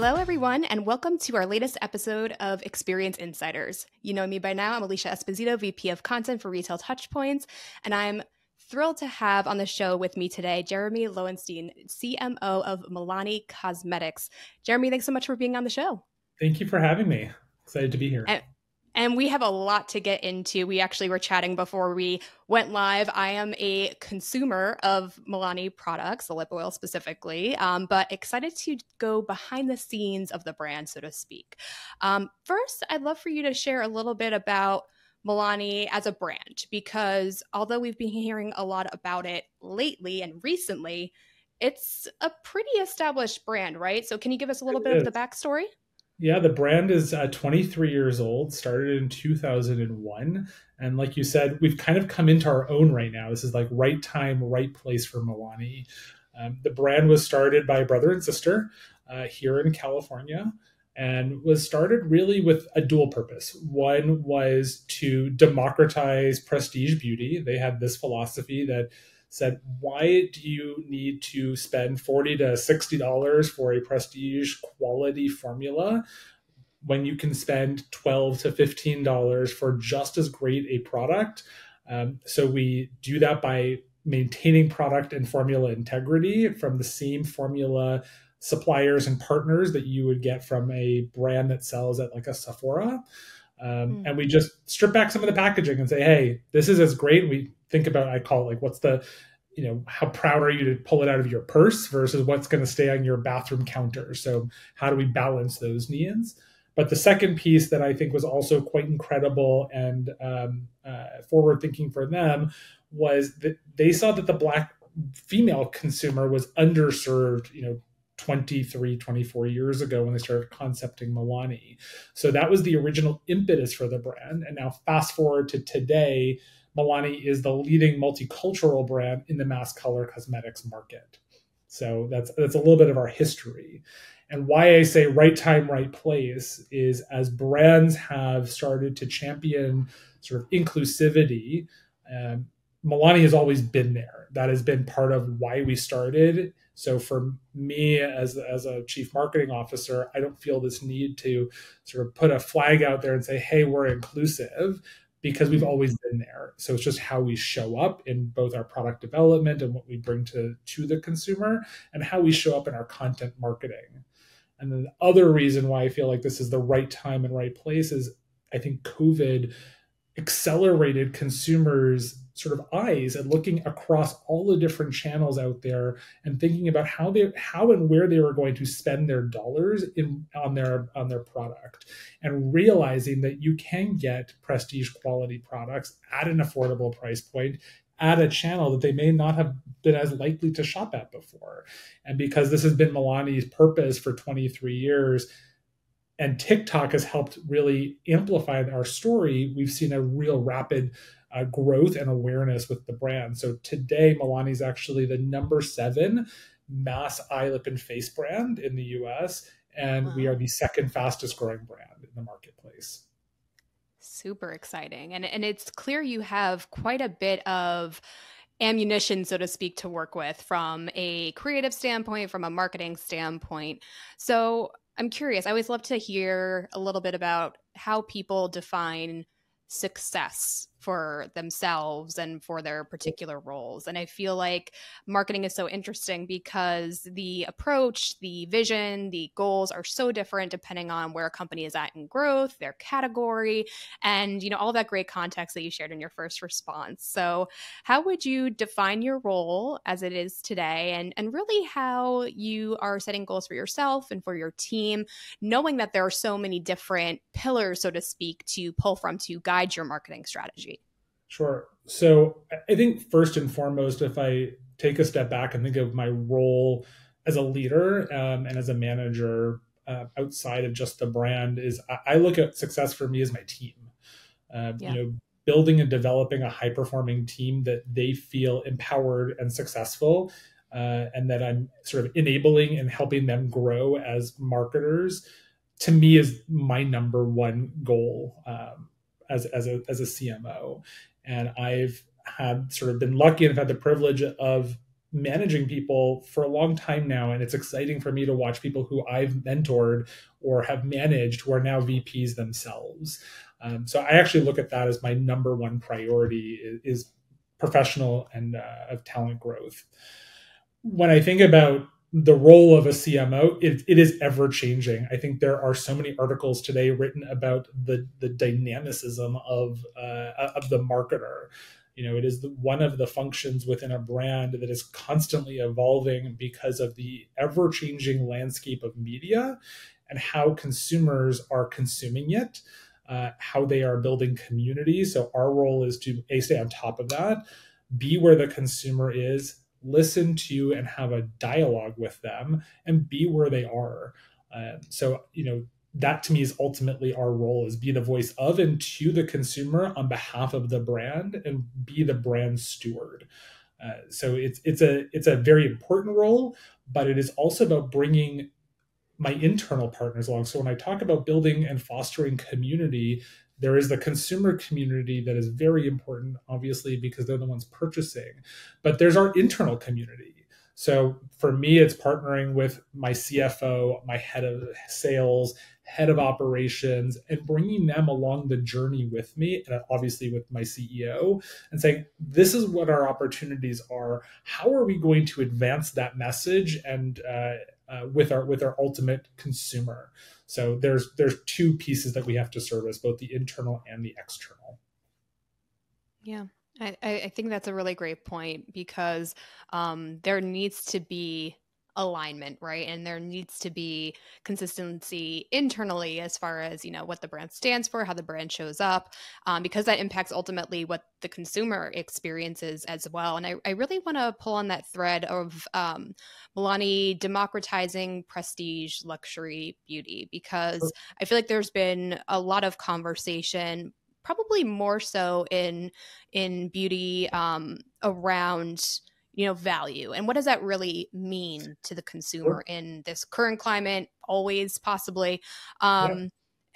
Hello, everyone, and welcome to our latest episode of Experience Insiders. You know me by now. I'm Alicia Esposito, VP of Content for Retail Touchpoints, and I'm thrilled to have on the show with me today Jeremy Lowenstein, CMO of Milani Cosmetics. Jeremy, thanks so much for being on the show. Thank you for having me. Excited to be here. And we have a lot to get into. We actually were chatting before we went live. I am a consumer of Milani products, the lip oil specifically, but excited to go behind the scenes of the brand, so to speak. First, I'd love for you to share a little bit about Milani as a brand, because although we've been hearing a lot about it lately and recently, it's a pretty established brand, right? So can you give us a little bit of the backstory? Yeah, the brand is 23 years old, started in 2001. And like you said, we've kind of come into our own right now. This is like right time, right place for Milani. The brand was started by a brother and sister here in California and was started really with a dual purpose. One was to democratize prestige beauty. They had this philosophy that said, why do you need to spend $40 to $60 for a prestige quality formula when you can spend $12 to $15 for just as great a product? So we do that by maintaining product and formula integrity from the same formula suppliers and partners that you would get from a brand that sells at like a Sephora. And we just strip back some of the packaging and say, hey, this is as great. We think about, I call it like, what's the, how proud are you to pull it out of your purse versus what's going to stay on your bathroom counter? So how do we balance those needs? But the second piece that I think was also quite incredible and forward thinking for them was that they saw that the Black female consumer was underserved, 23, 24 years ago when they started concepting Milani. So that was the original impetus for the brand. And now fast forward to today, Milani is the leading multicultural brand in the mass color cosmetics market. So that's a little bit of our history. And why I say right time, right place is as brands have started to champion sort of inclusivity, Milani has always been there. That has been part of why we started. So for me as a chief marketing officer, I don't feel this need to sort of put a flag out there and say, hey, we're inclusive, because we've always been there. So it's just how we show up in both our product development and what we bring to the consumer and how we show up in our content marketing. And then the other reason why I feel like this is the right time and right place is I think COVID accelerated consumers' sort of eyes and looking across all the different channels out there and thinking about how and where they were going to spend their dollars on their product, and realizing that you can get prestige quality products at an affordable price point at a channel that they may not have been as likely to shop at before. And because this has been Milani's purpose for 23 years, and TikTok has helped really amplify our story, we've seen a real rapid growth and awareness with the brand. So today, Milani is actually the number 7 mass eye, lip, and face brand in the US. And we are the second fastest growing brand in the marketplace. Super exciting. And it's clear you have quite a bit of ammunition, so to speak, to work with from a creative standpoint, from a marketing standpoint. So I'm curious, I always love to hear a little bit about how people define success for themselves and for their particular roles. And I feel like marketing is so interesting because the approach, the vision, the goals are so different depending on where a company is at in growth, their category, and all that great context that you shared in your first response. So how would you define your role as it is today, and really how you are setting goals for yourself and for your team, knowing that there are so many different pillars, so to speak, to pull from to guide your marketing strategy? Sure. So I think first and foremost, if I take a step back and think of my role as a leader and as a manager outside of just the brand, is I look at success for me as my team. Building and developing a high-performing team that they feel empowered and successful, and that I'm sort of enabling and helping them grow as marketers, to me is my number one goal as a CMO. And I've had sort of been lucky and have had the privilege of managing people for a long time now, and it's exciting for me to watch people who I've mentored or have managed who are now VPs themselves. So I actually look at that as my number one priority is professional and of talent growth. When I think about the role of a CMO, it is ever changing. I think there are so many articles today written about the dynamicism of the marketer. It is one of the functions within a brand that is constantly evolving because of the ever changing landscape of media and how consumers are consuming it, how they are building community. So our role is to stay on top of that, be where the consumer is, listen to and have a dialogue with them, and be where they are. That to me is ultimately our role, is be the voice of and to the consumer on behalf of the brand and be the brand steward. So it's a very important role, but it is also about bringing my internal partners along. So when I talk about building and fostering community, there is the consumer community that is very important, obviously, because they're the ones purchasing. But there's our internal community. So for me, it's partnering with my CFO, my head of sales, head of operations, and bringing them along the journey with me, and obviously with my CEO, and saying, this is what our opportunities are. How are we going to advance that message and with our ultimate consumer? So there's two pieces that we have to service, both the internal and the external. Yeah. I think that's a really great point, because there needs to be alignment, right? And there needs to be consistency internally as far as, what the brand stands for, how the brand shows up, because that impacts ultimately what the consumer experiences as well. And I really want to pull on that thread of Milani democratizing prestige luxury beauty, because I feel like there's been a lot of conversation, probably more so in beauty, around value, and what does that really mean to the consumer in this current climate, always possibly. Yeah.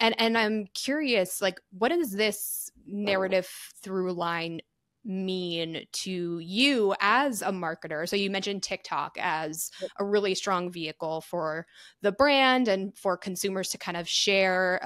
And I'm curious, like, what does this narrative through line mean to you as a marketer? So you mentioned TikTok as a really strong vehicle for the brand and for consumers to kind of share,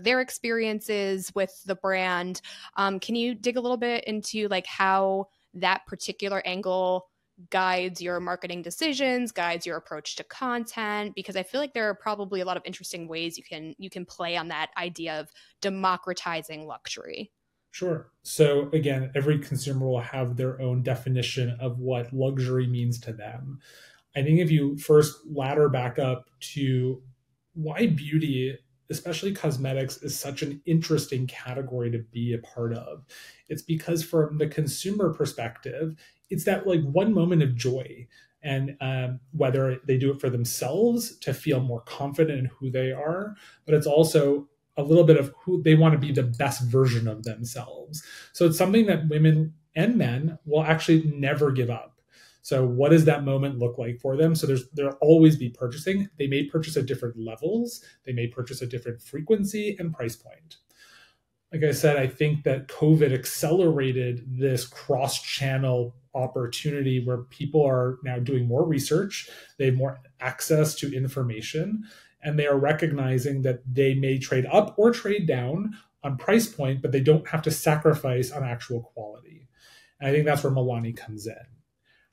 their experiences with the brand. Can you dig a little bit into like how that particular angle guides your marketing decisions, guides your approach to content? Because I feel like there are probably a lot of interesting ways you can play on that idea of democratizing luxury. Sure. So again, every consumer will have their own definition of what luxury means to them. I think if you first ladder back up to why beauty, especially cosmetics, is such an interesting category to be a part of, it's because from the consumer perspective, it's that like one moment of joy. And whether they do it for themselves to feel more confident in who they are, but it's also a little bit of who they want to be, the best version of themselves. So it's something that women and men will actually never give up. So what does that moment look like for them? So there'll always be purchasing. They may purchase at different levels. They may purchase at different frequency and price point. Like I said, I think that COVID accelerated this cross-channel opportunity where people are now doing more research. They have more access to information, and they are recognizing that they may trade up or trade down on price point, but they don't have to sacrifice on actual quality. And I think that's where Milani comes in.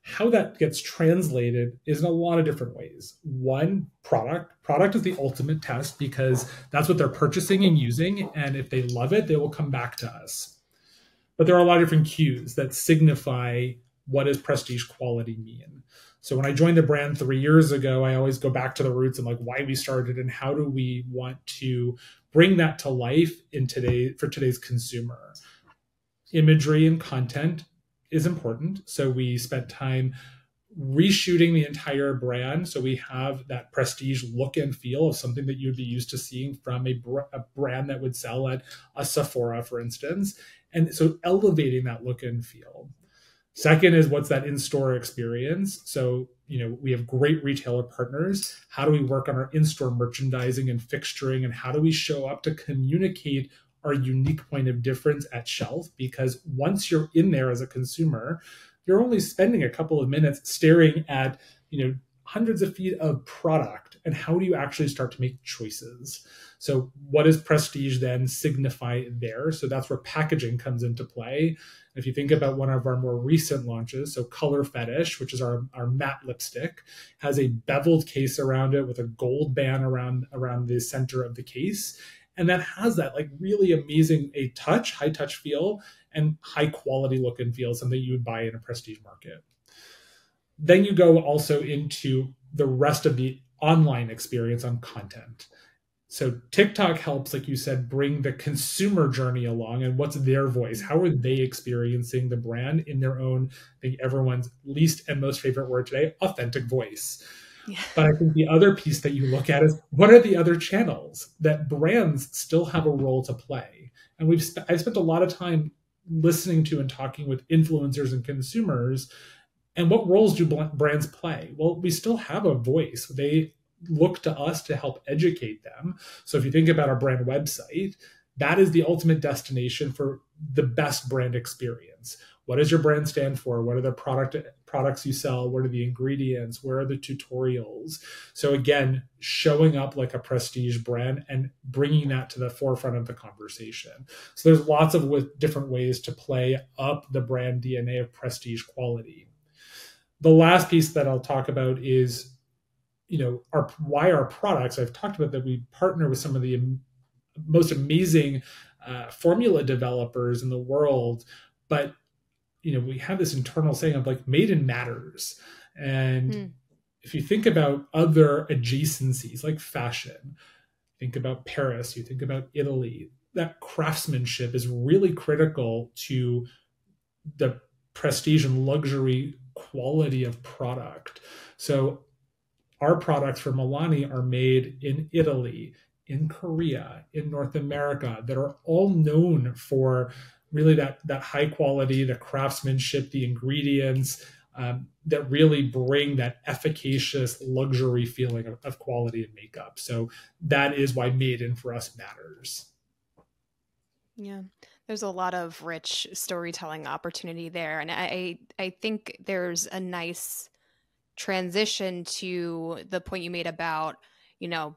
How that gets translated is in a lot of different ways. One, product is the ultimate test, because that's what they're purchasing and using, and if they love it, they will come back to us. But there are a lot of different cues that signify what does prestige quality mean. So when I joined the brand 3 years ago, I always go back to the roots and like why we started and how do we want to bring that to life for today's consumer. Imagery and content is important. So we spent time reshooting the entire brand, so we have that prestige look and feel of something that you'd be used to seeing from a brand that would sell at a Sephora, for instance. And so elevating that look and feel. Second is what's that in-store experience. So, we have great retailer partners. How do we work on our in-store merchandising and fixturing, and how do we show up to communicate our unique point of difference at shelf? Because once you're in there as a consumer, you're only spending a couple of minutes staring at, hundreds of feet of product. And how do you actually start to make choices? So what does prestige then signify there? So that's where packaging comes into play. If you think about one of our more recent launches, so Color Fetish, which is our matte lipstick, has a beveled case around it with a gold band around the center of the case. And that has that like really amazing high touch feel and high quality look and feel, something you would buy in a prestige market. Then you go also into the rest of the online experience on content. So TikTok helps, like you said, bring the consumer journey along, and what's their voice? How are they experiencing the brand in their own, I think everyone's least and most favorite word today, authentic voice. Yeah. But I think the other piece that you look at is, what are the other channels that brands still have a role to play? And I've spent a lot of time listening to and talking with influencers and consumers. And what roles do brands play? Well, we still have a voice. They look to us to help educate them. So if you think about our brand website, that is the ultimate destination for the best brand experience. What does your brand stand for? What are the products you sell? What are the ingredients? Where are the tutorials? So again, showing up like a prestige brand and bringing that to the forefront of the conversation. So there's lots of different ways to play up the brand DNA of prestige quality. The last piece that I'll talk about is, why our products. I've talked about that we partner with some of the most amazing formula developers in the world, but we have this internal saying of like, made in matters. And if you think about other adjacencies like fashion, think about Paris, you think about Italy, that craftsmanship is really critical to the prestige and luxury quality of product. So our products from Milani are made in Italy, in Korea, in North America, that are all known for really that high quality, the craftsmanship, the ingredients that really bring that efficacious luxury feeling of quality in makeup. So that is why made in for us matters. Yeah. There's a lot of rich storytelling opportunity there. And I think there's a nice transition to the point you made about,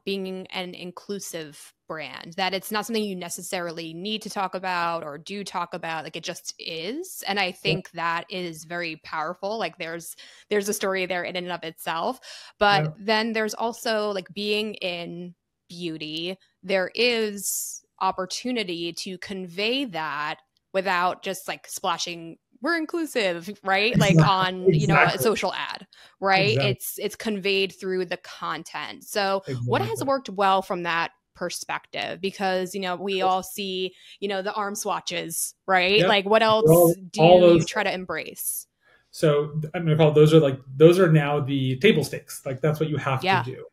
being an inclusive brand, that it's not something you necessarily need to talk about or do talk about, like it just is. And I think that is very powerful. Like there's a story there in and of itself. But then there's also like being in beauty, there is opportunity to convey that without just like splashing we're inclusive, right? Like on, a social ad, right? It's conveyed through the content. So what has worked well from that perspective? Because, we all see, the arm swatches, right? Yep. Like what else do you try to embrace? So I'm going to call those are now the table stakes. Like that's what you have to do.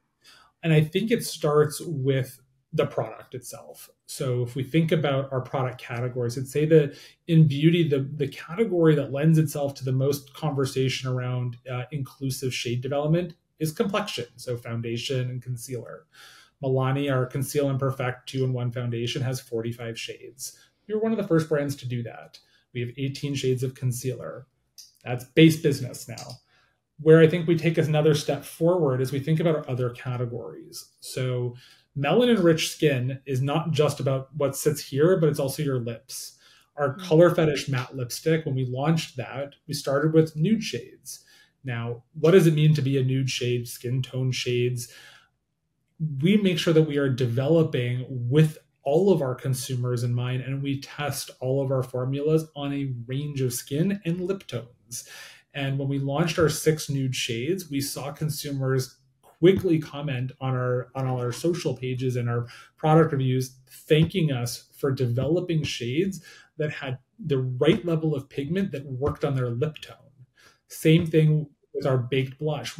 And I think it starts with the product itself. So if we think about our product categories, I'd say that in beauty, the category that lends itself to the most conversation around inclusive shade development is complexion. So foundation and concealer. Milani, our Conceal and Perfect 2-in-1 foundation, has 45 shades. We were one of the first brands to do that. We have 18 shades of concealer. That's base business now. Where I think we take another step forward is we think about our other categories. So melanin-rich skin is not just about what sits here, but it's also your lips. Our Color Fetish matte lipstick, when we launched that, we started with nude shades. Now, what does it mean to be a nude shade, skin tone shades? We make sure that we are developing with all of our consumers in mind, and we test all of our formulas on a range of skin and lip tones. And when we launched our 6 nude shades, we saw consumers quickly comment on all our social pages and our product reviews, thanking us for developing shades that had the right level of pigment that worked on their lip tone. Same thing with our baked blush.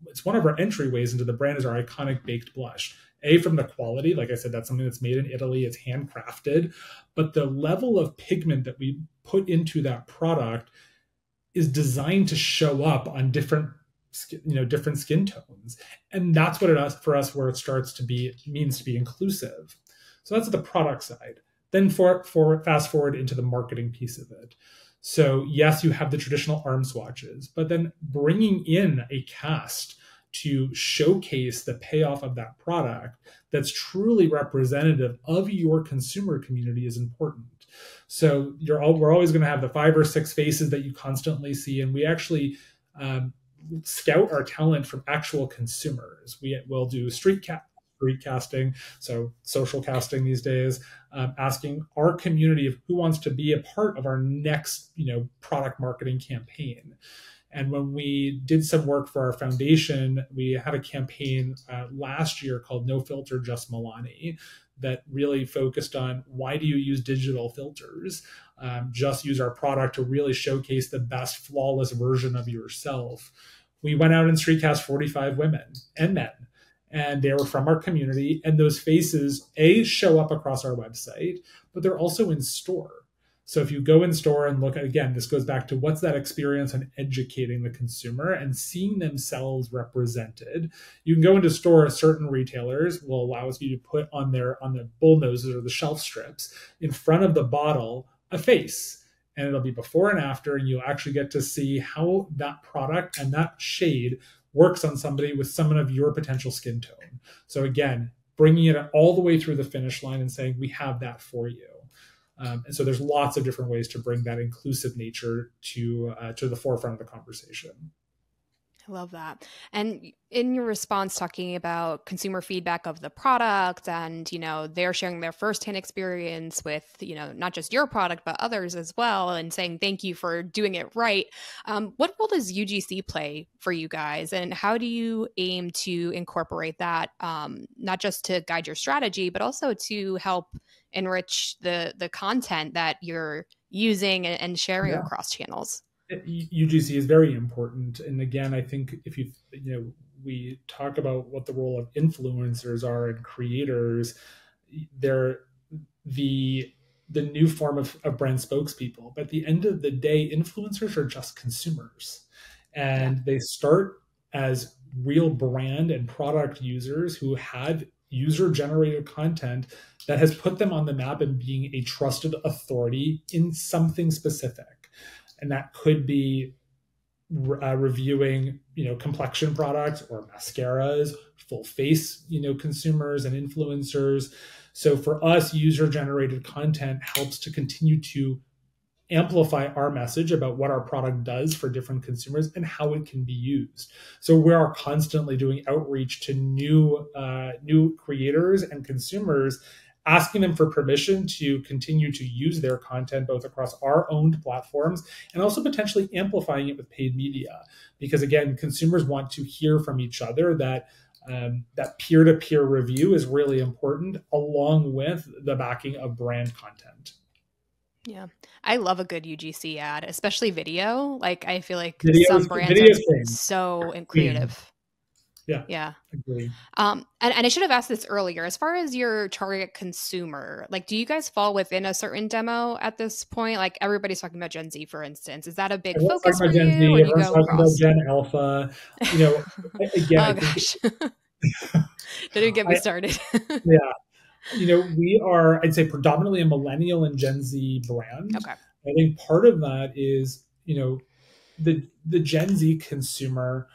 It's one of our entryways into the brand is our iconic baked blush. From the quality, like I said, that's something that's made in Italy, it's handcrafted, but the level of pigment that we put into that product is designed to show up on different skin tones. And that's what it is for us, where it means to be inclusive. So that's the product side. Then for fast forward into the marketing piece of it. So yes, you have the traditional arm swatches, but then bringing in a cast to showcase the payoff of that product that's truly representative of your consumer community is important. So we're always going to have the 5 or 6 faces that you constantly see, and we actually um, scout our talent from actual consumers. We will do street casting, so social casting these days, asking our community of who wants to be a part of our next, product marketing campaign. And when we did some work for our foundation, we had a campaign last year called No Filter, Just Milani, that really focused on why do you use digital filters? Just use our product to really showcase the best flawless version of yourself. We went out and streetcast 45 women and men, and they were from our community. And those faces, show up across our website, but they're also in store. So if you go in store and look at, again, this goes back to what's that experience on educating the consumer and seeing themselves represented. You can go into store, certain retailers will allow you to put on the bull noses or the shelf strips in front of the bottle a face. And it'll be before and after, and you'll actually get to see how that product and that shade works on somebody with someone of your potential skin tone. So again, bringing it all the way through the finish line and saying, we have that for you. And so there's lots of different ways to bring that inclusive nature to the forefront of the conversation. I love that. And in your response, talking about consumer feedback of the product and, they're sharing their firsthand experience with, not just your product, but others as well, and saying thank you for doing it right. What role does UGC play for you guys? And how do you aim to incorporate that, not just to guide your strategy, but also to help enrich the content that you're using and sharing Yeah. across channels? UGC is very important. And again, I think if we talk about what the role of influencers are and creators, they're the new form of brand spokespeople. But at the end of the day, influencers are just consumers. And they start as real brand and product users who have user generated content that has put them on the map and being a trusted authority in something specific. And that could be reviewing, complexion products or mascaras, full face, consumers and influencers. So for us, user generated content helps to continue to amplify our message about what our product does for different consumers and how it can be used. So we are constantly doing outreach to new creators and consumers, asking them for permission to continue to use their content both across our owned platforms and also potentially amplifying it with paid media. Because again, consumers want to hear from each other that that peer-to-peer review is really important, along with the backing of brand content. Yeah. I love a good UGC ad, especially video. Like, I feel like some brands are Video so creative. Yeah. Yeah. Agree. And I should have asked this earlier. As far as your target consumer, like, do you guys fall within a certain demo at this point? Like, everybody's talking about Gen Z, for instance. Is that a big Everyone's focus for talking about Gen you, Z. or do you Everyone's go talking about across? Gen Alpha. Again, Oh I think gosh, didn't get me started. yeah. We are, I'd say, predominantly a millennial and Gen Z brand. Okay. I think part of that is, the Gen Z consumer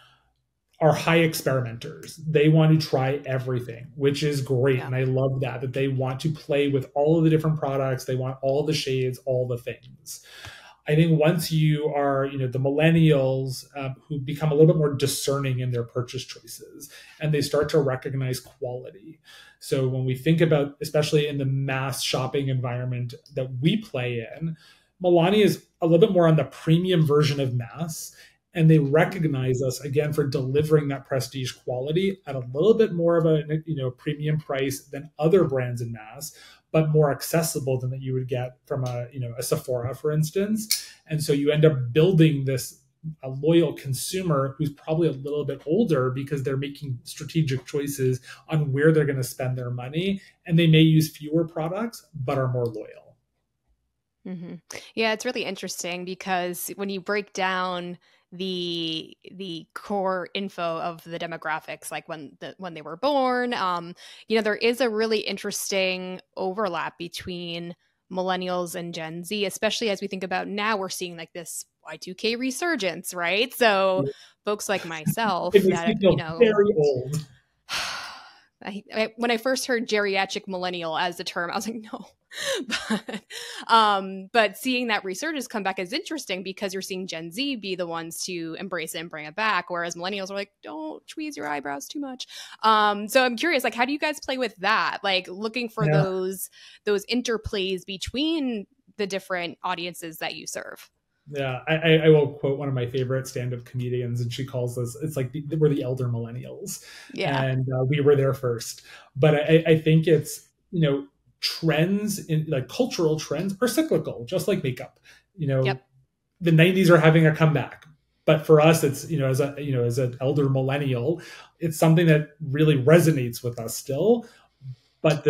are high experimenters. They want to try everything, which is great. Yeah. And I love that they want to play with all of the different products. They want all the shades, all the things. I think once you are, the millennials who become a little bit more discerning in their purchase choices, and they start to recognize quality. So when we think about, especially in the mass shopping environment that we play in, Milani is a little bit more on the premium version of mass. And they recognize us again for delivering that prestige quality at a little bit more of a premium price than other brands in mass, but more accessible than that you would get from a Sephora, for instance. And so you end up building this a loyal consumer who's probably a little bit older because they're making strategic choices on where they're going to spend their money, and they may use fewer products but are more loyal. Mm-hmm. Yeah, it's really interesting because when you break down the core info of the demographics, like when they were born, there is a really interesting overlap between millennials and Gen Z, especially as we think about now we're seeing like this Y2K resurgence, right? So folks like It myself makes me that, feel very old. when I first heard geriatric millennial as the term, I was like, no. But seeing that resurgence come back is interesting because you're seeing Gen Z be the ones to embrace it and bring it back, whereas millennials are like, don't tweeze your eyebrows too much. So I'm curious, like, how do you guys play with that? Like, looking for Yeah. those interplays between the different audiences that you serve. Yeah, I will quote one of my favorite stand-up comedians, and she calls us, it's like we're the elder millennials, Yeah. and we were there first. But I think it's, trends in like cultural trends are cyclical, just like makeup. Yep. The 90s are having a comeback, but for us, it's, as an elder millennial, it's something that really resonates with us still. But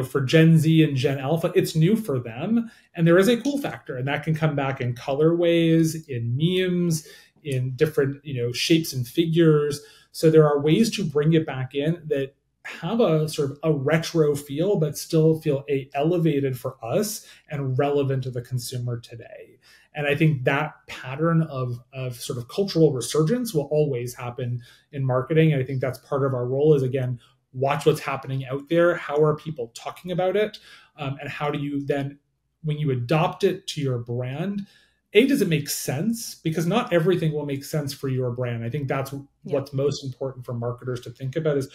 for Gen Z and Gen Alpha, it's new for them, and there is a cool factor, and that can come back in colorways, in memes, in different shapes and figures. So there are ways to bring it back in that have a sort of a retro feel, but still feel elevated for us and relevant to the consumer today. And I think that pattern of sort of cultural resurgence will always happen in marketing. And I think that's part of our role is, again, watch what's happening out there. How are people talking about it? And how do you then, when you adopt it to your brand, does it make sense? Because not everything will make sense for your brand. I think that's what's most important for marketers to think about is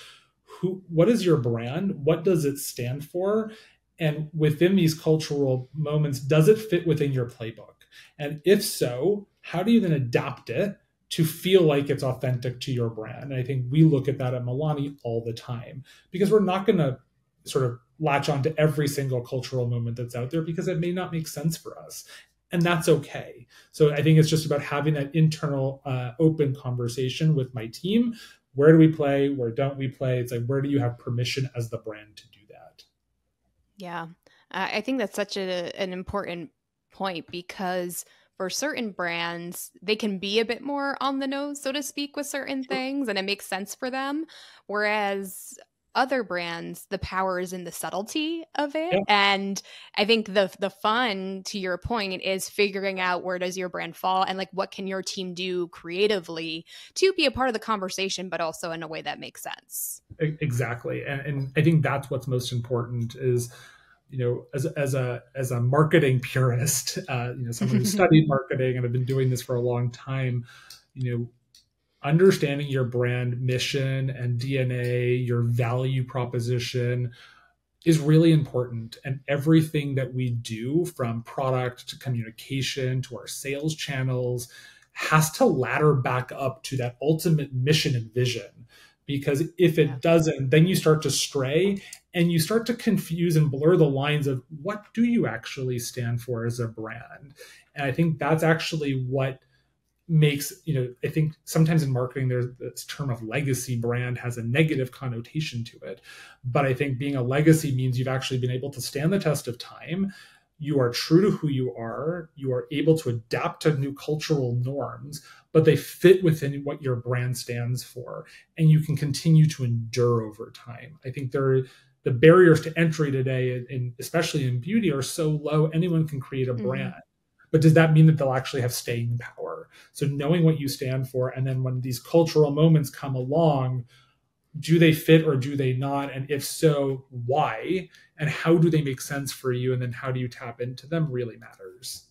what is your brand? What does it stand for? And within these cultural moments, does it fit within your playbook? And if so, how do you then adapt it to feel like it's authentic to your brand? And I think we look at that at Milani all the time, because we're not going to sort of latch on to every single cultural moment that's out there because it may not make sense for us. And that's okay. So I think it's just about having that internal open conversation with my team. Where do we play? Where don't we play? It's like, where do you have permission as the brand to do that? Yeah. I think that's such an important point because for certain brands, they can be a bit more on the nose, so to speak, with certain things, and it makes sense for them. Whereas other brands, the power is in the subtlety of it. Yeah. And I think the fun, to your point, is figuring out where does your brand fall and like what can your team do creatively to be a part of the conversation, but also in a way that makes sense. Exactly. And I think that's what's most important is, as a marketing purist, someone who studied marketing and have been doing this for a long time, understanding your brand mission and DNA, your value proposition is really important. And everything that we do, from product to communication to our sales channels, has to ladder back up to that ultimate mission and vision. Because if it doesn't, then you start to stray and you start to confuse and blur the lines of what do you actually stand for as a brand. And I think that's actually what makes, I think sometimes in marketing there's this term of legacy brand has a negative connotation to it, but I think being a legacy means you've actually been able to stand the test of time. You are true to who you are able to adapt to new cultural norms, but they fit within what your brand stands for, and you can continue to endure over time. I think the barriers to entry today, especially in beauty, are so low. Anyone can create a brand. But does that mean that they'll actually have staying power? So knowing what you stand for, and then when these cultural moments come along, do they fit or do they not? And if so, why? And how do they make sense for you? And then how do you tap into them really matters.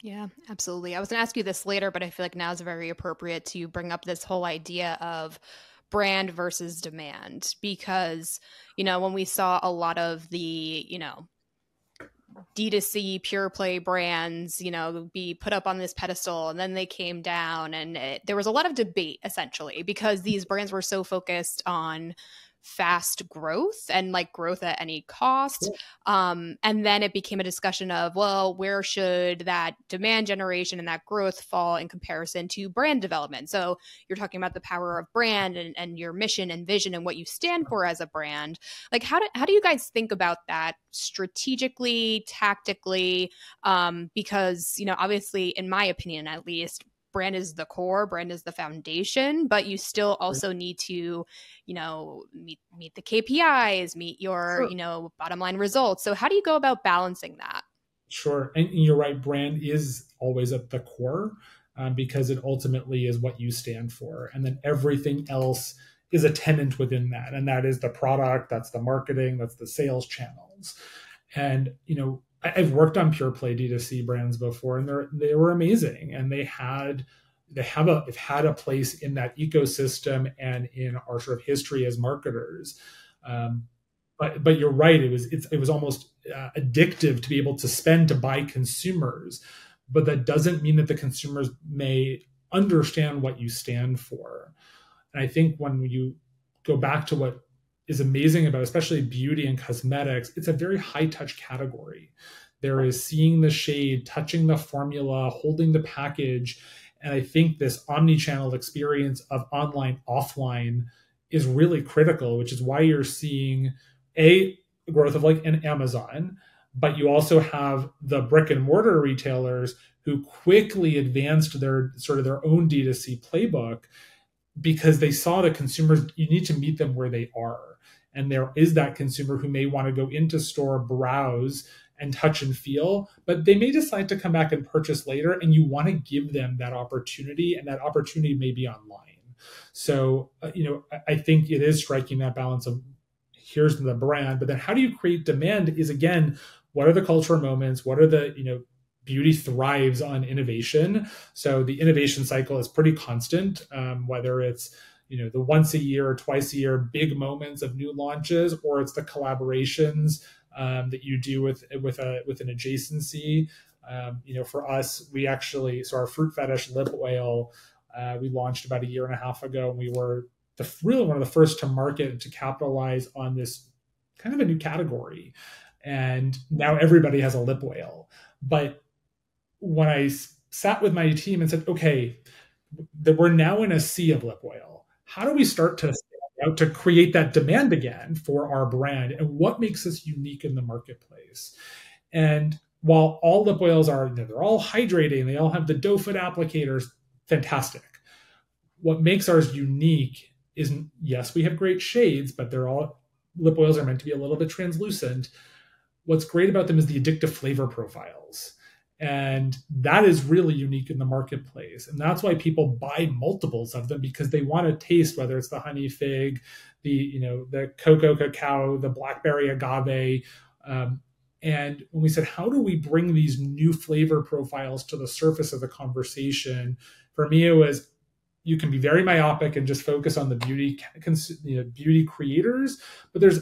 Yeah, absolutely. I was going to ask you this later, but I feel like now is very appropriate to bring up this whole idea of brand versus demand because, when we saw a lot of the, D2C pure play brands, be put up on this pedestal and then they came down and there was a lot of debate essentially because these brands were so focused on fast growth and like growth at any cost. And then it became a discussion of, well, where should that demand generation and that growth fall in comparison to brand development? So you're talking about the power of brand and your mission and vision and what you stand for as a brand. Like, how do you guys think about that strategically, tactically? Because, obviously, in my opinion, at least, brand is the core, brand is the foundation, but you still also need to, meet the KPIs, meet your, Sure. bottom line results. So how do you go about balancing that? Sure. And you're right, brand is always at the core, because it ultimately is what you stand for. And then everything else is a tenant within that. And that is the product, that's the marketing, that's the sales channels. And, I've worked on pure play D2C brands before, and they were amazing. And they've had a place in that ecosystem and in our sort of history as marketers. Um, but you're right. It was almost addictive to be able to spend to buy consumers, but that doesn't mean that the consumers may understand what you stand for. And I think when you go back to what is amazing about especially beauty and cosmetics, it's a very high touch category. There is seeing the shade, touching the formula, holding the package. And I think this omni-channel experience of online, offline is really critical, which is why you're seeing a growth of like an Amazon, but you also have the brick and mortar retailers who quickly advanced their sort of their own D2C playbook because they saw that consumers, you need to meet them where they are. And there is that consumer who may want to go into store, browse, and touch and feel, but they may decide to come back and purchase later. And you want to give them that opportunity, and that opportunity may be online. So, I think it is striking that balance of here's the brand, but then how do you create demand is again, what are the cultural moments? What are the, beauty thrives on innovation. So the innovation cycle is pretty constant, whether it's the once a year or twice a year big moments of new launches, or it's the collaborations that you do with an adjacency. For us, so our Fruit Fetish lip oil, we launched about a year and a half ago, and we were really one of the first to market to capitalize on this kind of a new category. And now everybody has a lip oil. But when I sat with my team and said, okay, that we're now in a sea of lip oil, how do we start to stand out to create that demand again for our brand? And what makes us unique in the marketplace? And while all lip oils they're all hydrating, they all have the doe foot applicators, fantastic. What makes ours unique is, yes, we have great shades, but lip oils are meant to be a little bit translucent. What's great about them is the addictive flavor profiles. And that is really unique in the marketplace. And that's why people buy multiples of them, because they want to taste, whether it's the honey fig, the cocoa cacao, the blackberry agave. And when we said, how do we bring these new flavor profiles to the surface of the conversation? For me, it was, you can be very myopic and just focus on the beauty creators, but there's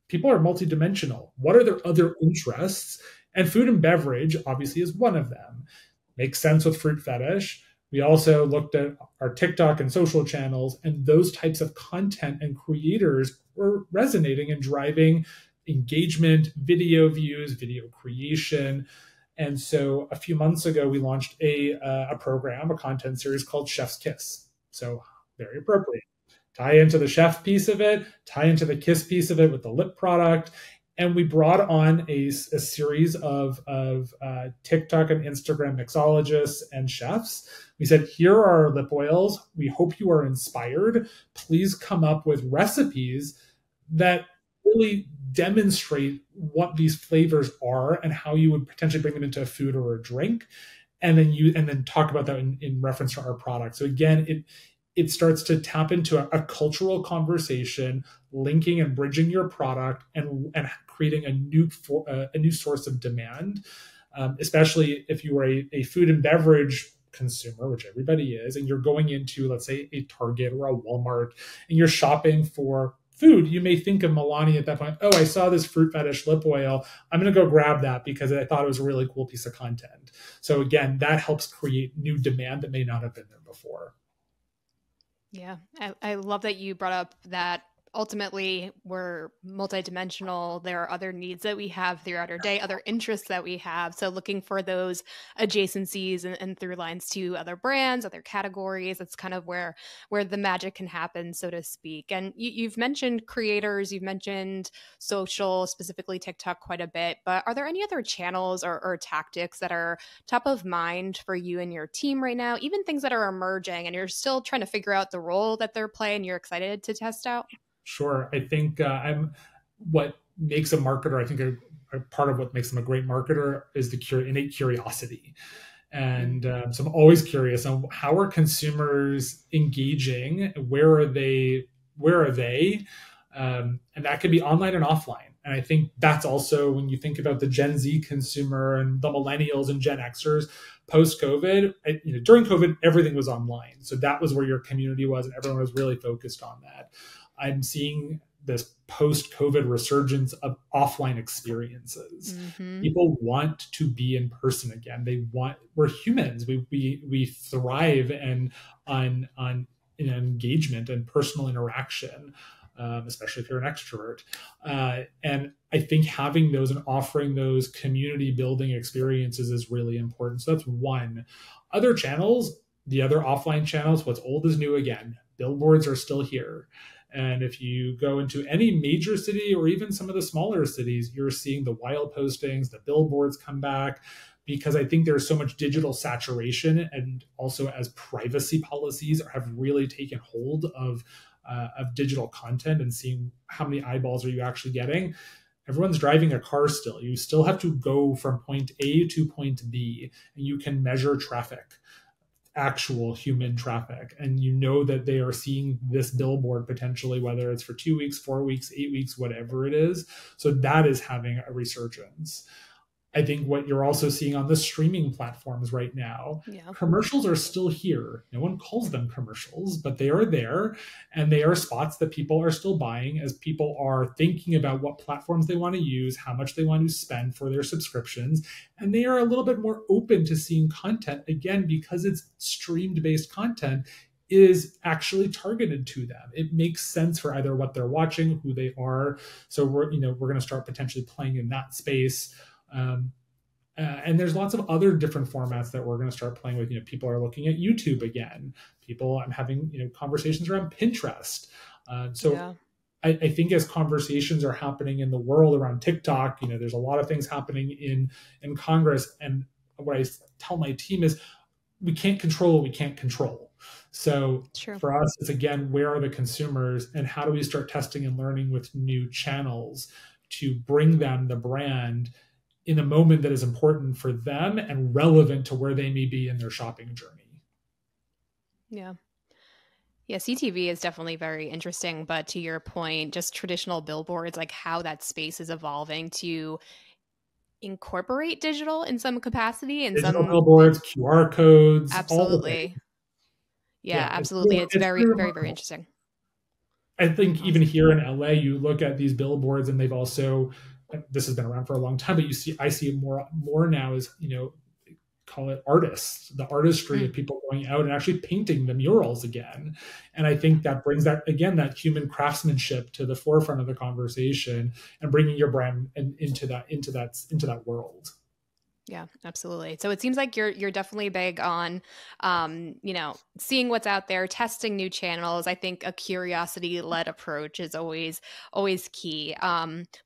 people are multidimensional. What are their other interests? And food and beverage obviously is one of them. Makes sense with Fruit Fetish. We also looked at our TikTok and social channels, and those types of content and creators were resonating and driving engagement, video views, video creation. And so a few months ago, we launched a content series called Chef's Kiss. So very appropriate. Tie into the chef piece of it, tie into the kiss piece of it with the lip product. And we brought on a series of TikTok and Instagram mixologists and chefs. We said, here are our lip oils. We hope you are inspired. Please come up with recipes that really demonstrate what these flavors are and how you would potentially bring them into a food or a drink. And then talk about that in reference to our product. So again, it starts to tap into a cultural conversation, linking and bridging your product and creating a new source of demand, especially if you are a food and beverage consumer, which everybody is, and you're going into, let's say, a Target or a Walmart, and you're shopping for food. You may think of Milani at that point, oh, I saw this Fruit Fetish lip oil. I'm going to go grab that because I thought it was a really cool piece of content. So again, that helps create new demand that may not have been there before. Yeah, I love that you brought up that ultimately we're multidimensional. There are other needs that we have throughout our day, other interests that we have. So looking for those adjacencies and through lines to other brands, other categories, that's kind of where the magic can happen, so to speak. And you've mentioned creators, you've mentioned social, specifically TikTok, quite a bit. But are there any other channels or tactics that are top of mind for you and your team right now? Even things that are emerging and you're still trying to figure out the role that they're playing, you're excited to test out? Sure. I think I'm what makes a marketer, I think a part of what makes them a great marketer is the innate curiosity. And so I'm always curious on how are consumers engaging? Where are they? Where are they? And that could be online and offline. And I think that's also when you think about the Gen Z consumer and the millennials and Gen Xers post COVID, during COVID, everything was online. So that was where your community was and everyone was really focused on that. I'm seeing this post-COVID resurgence of offline experiences. Mm-hmm. People want to be in person again. We're humans. We thrive on engagement and personal interaction, especially if you're an extrovert. And I think having those and offering those community building experiences is really important. So that's one. Other channels, the other offline channels, what's old is new again. Billboards are still here. And if you go into any major city or even some of the smaller cities, you're seeing the wild postings, the billboards come back, because I think there's so much digital saturation. And also as privacy policies have really taken hold of digital content and seeing how many eyeballs are you actually getting. Everyone's driving a car still. You still have to go from point A to point B, and you can measure traffic, actual human traffic, and you know that they are seeing this billboard potentially, whether it's for 2 weeks, 4 weeks, 8 weeks, whatever it is. So that is having a resurgence. I think what you're also seeing on the streaming platforms right now, commercials are still here. No one calls them commercials, but they are there. And they are spots that people are still buying as people are thinking about what platforms they want to use, how much they want to spend for their subscriptions. And they are a little bit more open to seeing content, again, because it's streamed based content is actually targeted to them. It makes sense for either what they're watching, who they are. So we're going to start potentially playing in that space. And there's lots of other different formats that we're going to start playing with. People are looking at YouTube again. I'm having conversations around Pinterest. I think as conversations are happening in the world around TikTok, there's a lot of things happening in Congress. And what I tell my team is we can't control what we can't control. So for us, it's again, where are the consumers and how do we start testing and learning with new channels to bring them the brand in a moment that is important for them and relevant to where they may be in their shopping journey. Yeah, CTV is definitely very interesting. But to your point, just traditional billboards, like how that space is evolving to incorporate digital in some capacity. And digital billboards, QR codes. Absolutely. Absolutely. It's very, very, very interesting. I think even here in LA, you look at these billboards and they've also, this has been around for a long time, but I see it more now as, call it artists, the artistry of people going out and actually painting the murals again. And I think that brings that human craftsmanship to the forefront of the conversation and bringing your brand into that world. Yeah, absolutely. So it seems like you're definitely big on, seeing what's out there, testing new channels. I think a curiosity-led approach is always key. But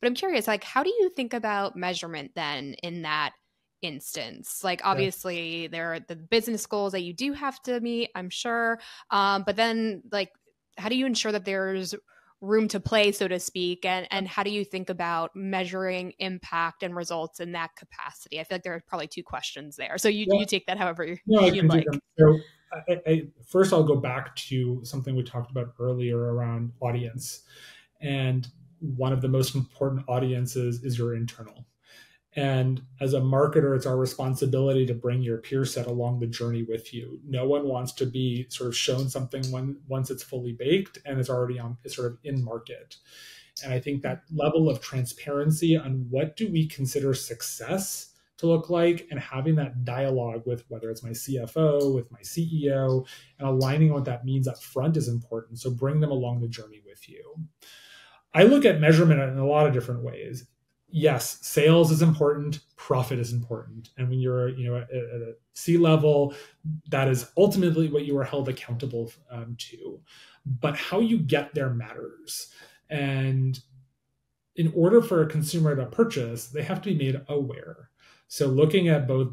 I'm curious, like, how do you think about measurement then in that instance? Like, obviously there are the business goals that you do have to meet, I'm sure. But then, like, how do you ensure that there's room to play, so to speak, and how do you think about measuring impact and results in that capacity? I feel like there are probably two questions there, so you take that however you'd like. So first I'll go back to something we talked about earlier around audience, and one of the most important audiences is your internal. And as a marketer, it's our responsibility to bring your peer set along the journey with you. No one wants to be sort of shown something once it's fully baked and it's already sort of in market. And I think that level of transparency on what do we consider success to look like, and having that dialogue with whether it's my CFO, with my CEO, and aligning what that means up front is important. So bring them along the journey with you. I look at measurement in a lot of different ways. Yes, sales is important, profit is important. And when you're, at a C-level, that is ultimately what you are held accountable to. But how you get there matters. And in order for a consumer to purchase, they have to be made aware. So looking at both,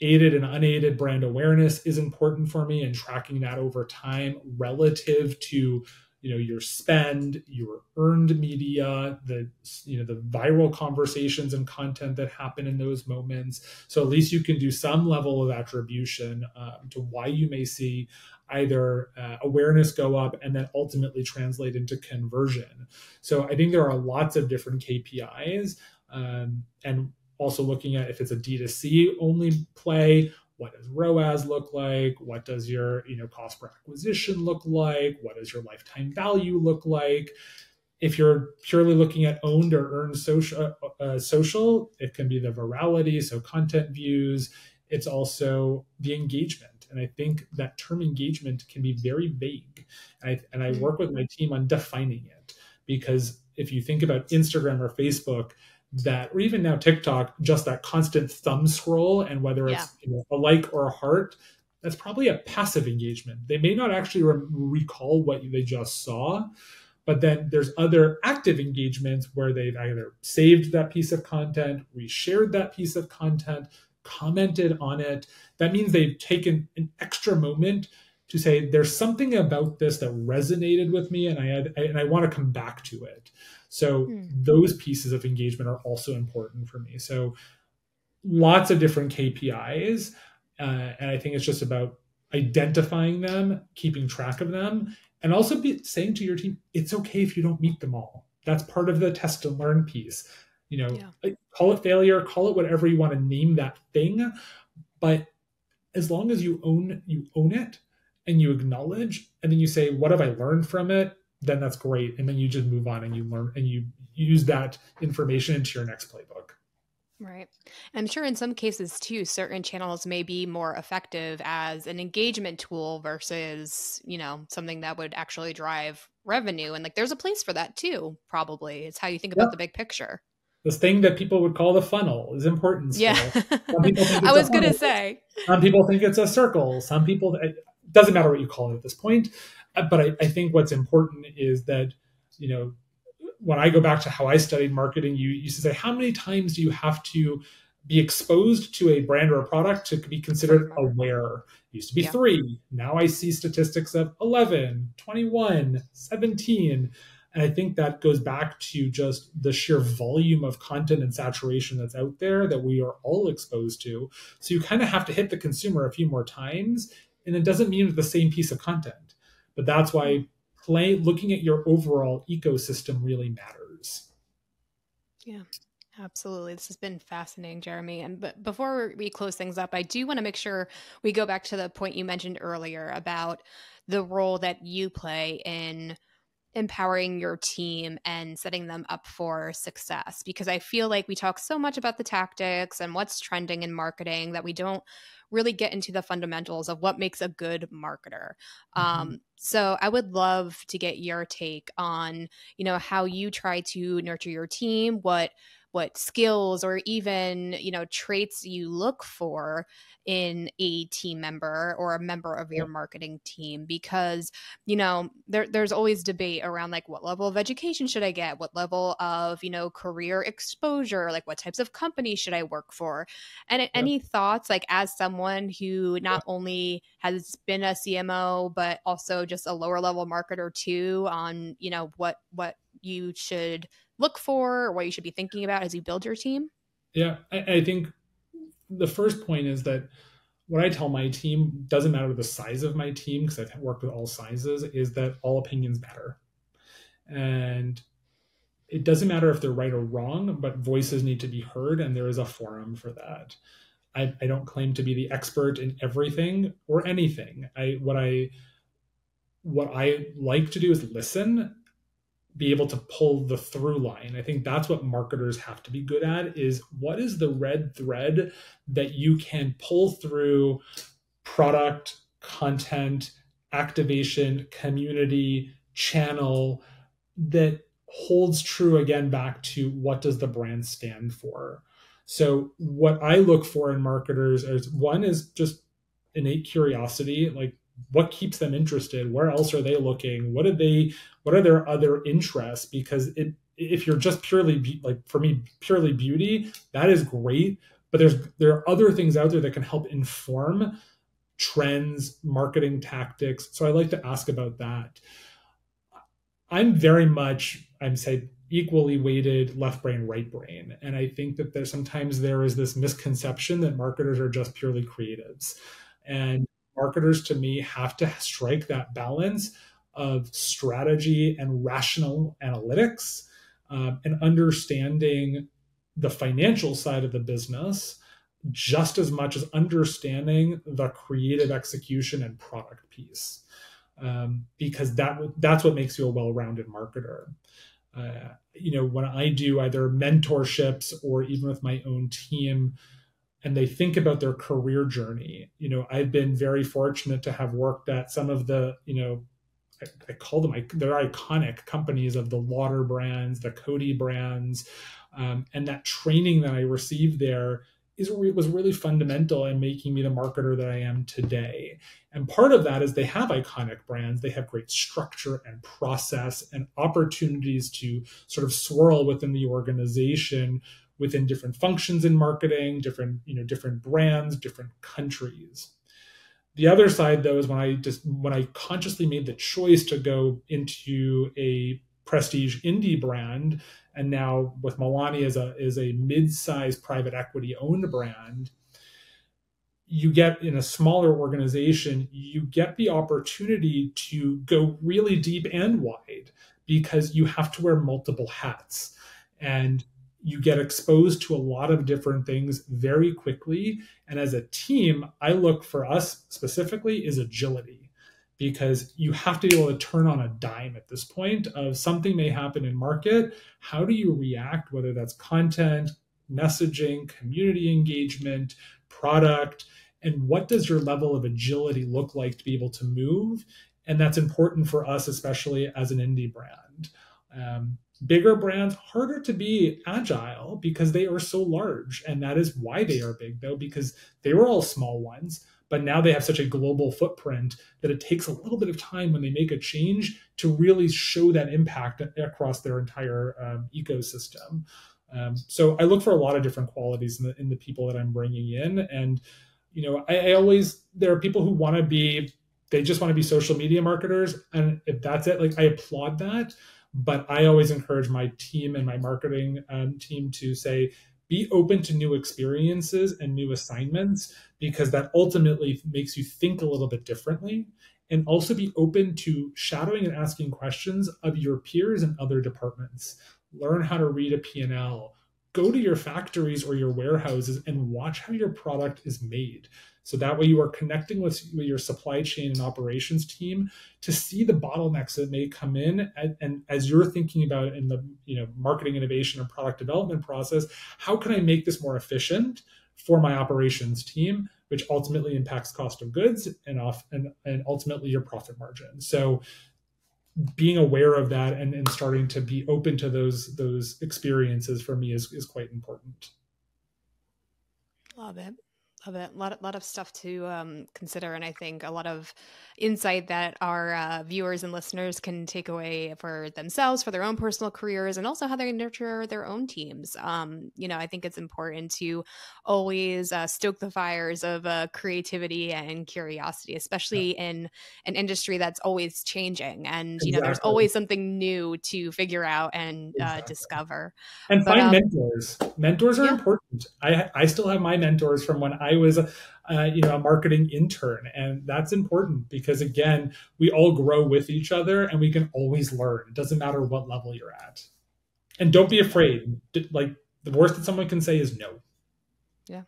aided and unaided brand awareness is important for me, and tracking that over time relative to your spend, your earned media, the viral conversations and content that happen in those moments. So at least you can do some level of attribution to why you may see either awareness go up and then ultimately translate into conversion. So I think there are lots of different KPIs, and also looking at if it's a D2C only play, what does ROAS look like? What does your cost per acquisition look like? What does your lifetime value look like? If you're purely looking at owned or earned social, it can be the virality, so content views. It's also the engagement. And I think that term engagement can be very vague. And I work with my team on defining it, because if you think about Instagram or Facebook, that, or even now TikTok, just that constant thumb scroll, and whether it's a like or a heart, that's probably a passive engagement. They may not actually recall what they just saw, but then there's other active engagements where they've either saved that piece of content, reshared that piece of content, commented on it. That means they've taken an extra moment to say, there's something about this that resonated with me, and I want to come back to it. So those pieces of engagement are also important for me. So lots of different KPIs. And I think it's just about identifying them, keeping track of them, and also saying to your team, it's okay if you don't meet them all. That's part of the test and learn piece. Call it failure, call it whatever you want to name that thing. But as long as you own it, and you acknowledge, and then you say, what have I learned from it? Then that's great. And then you just move on and you learn, and you use that information into your next playbook. Right. I'm sure in some cases too, certain channels may be more effective as an engagement tool versus, something that would actually drive revenue. And there's a place for that too, probably. It's how you think about the big picture. This thing that people would call the funnel is important still. Yeah. Some people think I was going to say. Some people think it's a circle. Some people, it doesn't matter what you call it at this point. But I think what's important is that, when I go back to how I studied marketing, you used to say, how many times do you have to be exposed to a brand or a product to be considered aware? It used to be 3. Now I see statistics of 11, 21, 17. And I think that goes back to just the sheer volume of content and saturation that's out there that we are all exposed to. So you kind of have to hit the consumer a few more times. And it doesn't mean the same piece of content. But that's why looking at your overall ecosystem really matters. Yeah, absolutely. This has been fascinating, Jeremy. But before we close things up, I do want to make sure we go back to the point you mentioned earlier about the role that you play in empowering your team and setting them up for success. Because I feel like we talk so much about the tactics and what's trending in marketing that we don't really get into the fundamentals of what makes a good marketer. So I would love to get your take on, how you try to nurture your team, what skills or even, traits you look for in a team member or a member of your marketing team, because, there's always debate around what level of education should I get? What level of, career exposure, what types of companies should I work for? And any thoughts, as someone who not only has been a CMO, but also just a lower level marketer too, on, what you should look for or what you should be thinking about as you build your team? Yeah, I think the first point is that what I tell my team, doesn't matter the size of my team, because I've worked with all sizes, is that all opinions matter. And it doesn't matter if they're right or wrong, but voices need to be heard, and there is a forum for that. I don't claim to be the expert in everything or anything. What I like to do is listen, be able to pull the through line. I think that's what marketers have to be good at, is what is the red thread that you can pull through product, content, activation, community, channel, that holds true again back to what does the brand stand for. So what I look for in marketers is, one is just innate curiosity, like what keeps them interested, where else are they looking, what are their other interests, because if you're just purely like for me purely beauty, that is great, but there are other things out there that can help inform trends, marketing tactics. So I like to ask about that. I'm very much, I'm say, equally weighted left brain, right brain. And I think that there is this misconception that marketers are just purely creatives. And marketers to me have to strike that balance of strategy and rational analytics, and understanding the financial side of the business just as much as understanding the creative execution and product piece, because that's what makes you a well-rounded marketer. When I do either mentorships or even with my own team, and they think about their career journey, I've been very fortunate to have worked at some of the, I call them, they're iconic companies of the Lauder brands, the Coty brands, and that training that I received there was really fundamental in making me the marketer that I am today. And part of that is they have iconic brands. They have great structure and process and opportunities to sort of swirl within the organization, within different functions in marketing, different brands, different countries. The other side, though, is when I consciously made the choice to go into a prestige indie brand, and now with Milani as a mid-sized private equity owned brand, you get, in a smaller organization, you get the opportunity to go really deep and wide because you have to wear multiple hats, and you get exposed to a lot of different things very quickly. And as a team, I look, for us specifically, is agility, because you have to be able to turn on a dime at this point of something may happen in market. How do you react, whether that's content, messaging, community engagement, product, and what does your level of agility look like to be able to move? And that's important for us, especially as an indie brand. Bigger brands, harder to be agile because they are so large. And that is why they are big, though, because they were all small ones, but now they have such a global footprint that it takes a little bit of time when they make a change to really show that impact across their entire ecosystem. So I look for a lot of different qualities in the people that I'm bringing in. And, I always, there are people who they just want to be social media marketers. And if that's it, like, I applaud that. But I always encourage my team and my marketing team to say, be open to new experiences and new assignments, because that ultimately makes you think a little bit differently. And also be open to shadowing and asking questions of your peers in other departments. Learn how to read a P&L. Go to your factories or your warehouses and watch how your product is made. So that way you are connecting with your supply chain and operations team to see the bottlenecks that may come in. And as you're thinking about it in the marketing innovation and product development process, how can I make this more efficient for my operations team, which ultimately impacts cost of goods and ultimately your profit margin. So being aware of that and starting to be open to those experiences for me is quite important. Love it. Love it. A lot of stuff to consider, and I think a lot of insight that our viewers and listeners can take away for themselves, for their own personal careers, and also how they nurture their own teams. I think it's important to always stoke the fires of creativity and curiosity, especially in an industry that's always changing, and Exactly. There's always something new to figure out and discover. And find mentors. Mentors are important. I still have my mentors from when I was a marketing intern, and that's important because, again, we all grow with each other and we can always learn. It doesn't matter what level you're at. And don't be afraid. Like, the worst that someone can say is no. Yeah.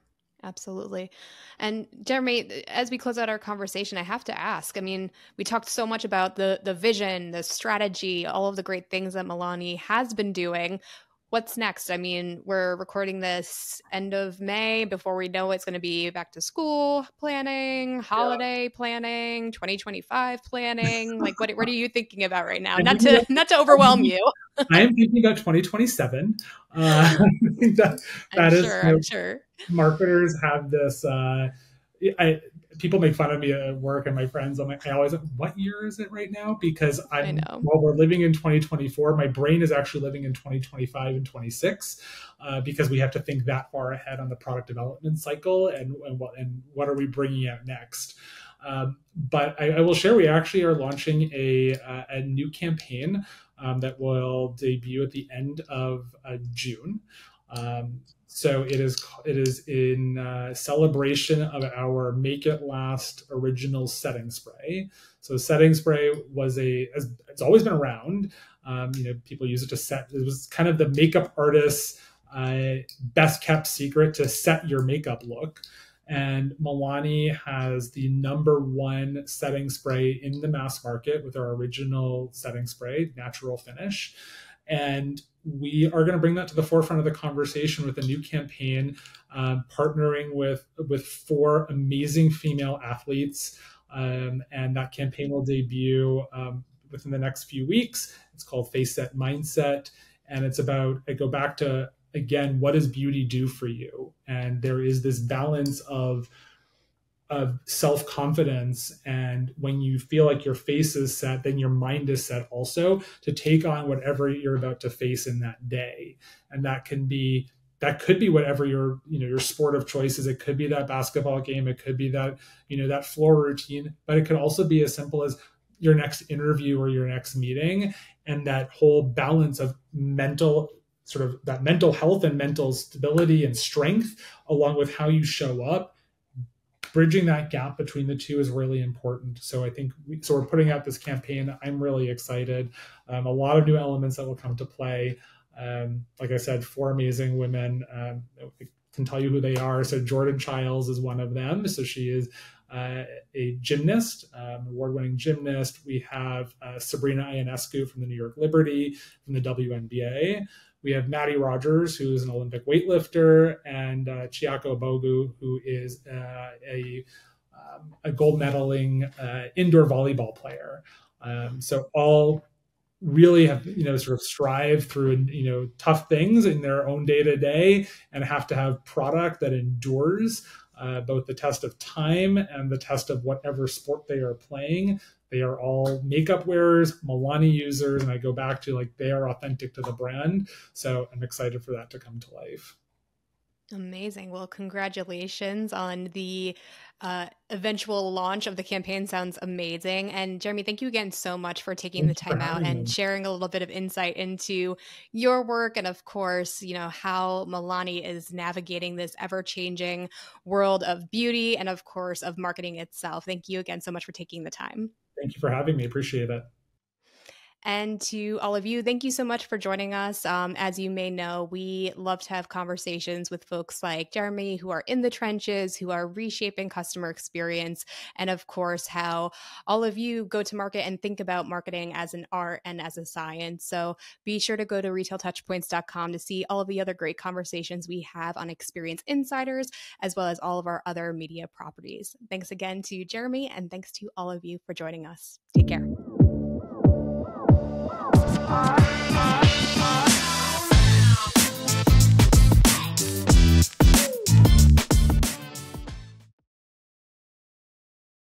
Absolutely. And Jeremy, as we close out our conversation, I have to ask, I mean, we talked so much about the vision, the strategy, all of the great things that Milani has been doing. What's next? I mean, we're recording this end of May. Before we know it's going to be back to school planning, Yeah. holiday planning, 2025 planning. Like what are you thinking about right now? I'm Not thinking to not to overwhelm you. I am thinking about 2027. I think I'm that is, sure, I'm sure. marketers have this. I People make fun of me at work and my friends. I always, what year is it right now? Because I know. while we're living in 2024, my brain is actually living in 2025 and 26, because we have to think that far ahead on the product development cycle and what are we bringing out next. But I will share, we actually are launching a new campaign that will debut at the end of June. So it is in celebration of our Make It Last original setting spray. So setting spray it's always been around. People use it to set. It was kind of the makeup artist's best kept secret to set your makeup look. And Milani has the number one setting spray in the mass market with our original setting spray, natural finish. And we are going to bring that to the forefront of the conversation with a new campaign, partnering with four amazing female athletes. And that campaign will debut within the next few weeks. It's called Face Set Mindset. And it's about, I go back to, again, what does beauty do for you? And there is this balance of self-confidence, and when you feel like your face is set, then your mind is set also to take on whatever you're about to face in that day. And that could be whatever your sport of choice is. It could be that basketball game, it could be that that floor routine, but it could also be as simple as your next interview or your next meeting. And that whole balance of mental health and mental stability and strength, along with how you show up, bridging that gap between the two is really important. So I think we're putting out this campaign. I'm really excited. A lot of new elements that will come to play. Like I said, four amazing women. I can tell you who they are. So Jordan Childs is one of them. So she is a gymnast, award-winning gymnast. We have Sabrina Ionescu from the New York Liberty, from the WNBA. We have Maddie Rogers, who is an Olympic weightlifter, and Chiako Bogu, who is a gold medaling indoor volleyball player. So all really have sort of strive through tough things in their own day to day, and have to have product that endures both the test of time and the test of whatever sport they are playing. They are all makeup wearers, Milani users, and I go back to they are authentic to the brand. So I'm excited for that to come to life. Amazing. Well, congratulations on the eventual launch of the campaign. Sounds amazing. And Jeremy, thank you again so much for taking the time out and sharing a little bit of insight into your work. And of course, how Milani is navigating this ever-changing world of beauty and of course of marketing itself. Thank you again so much for taking the time. Thank you for having me. Appreciate it. And to all of you, thank you so much for joining us. As you may know, we love to have conversations with folks like Jeremy, who are in the trenches, who are reshaping customer experience, and of course, how all of you go to market and think about marketing as an art and as a science. So be sure to go to retailtouchpoints.com to see all of the other great conversations we have on Experience Insiders, as well as all of our other media properties. Thanks again to Jeremy, and thanks to all of you for joining us. Take care.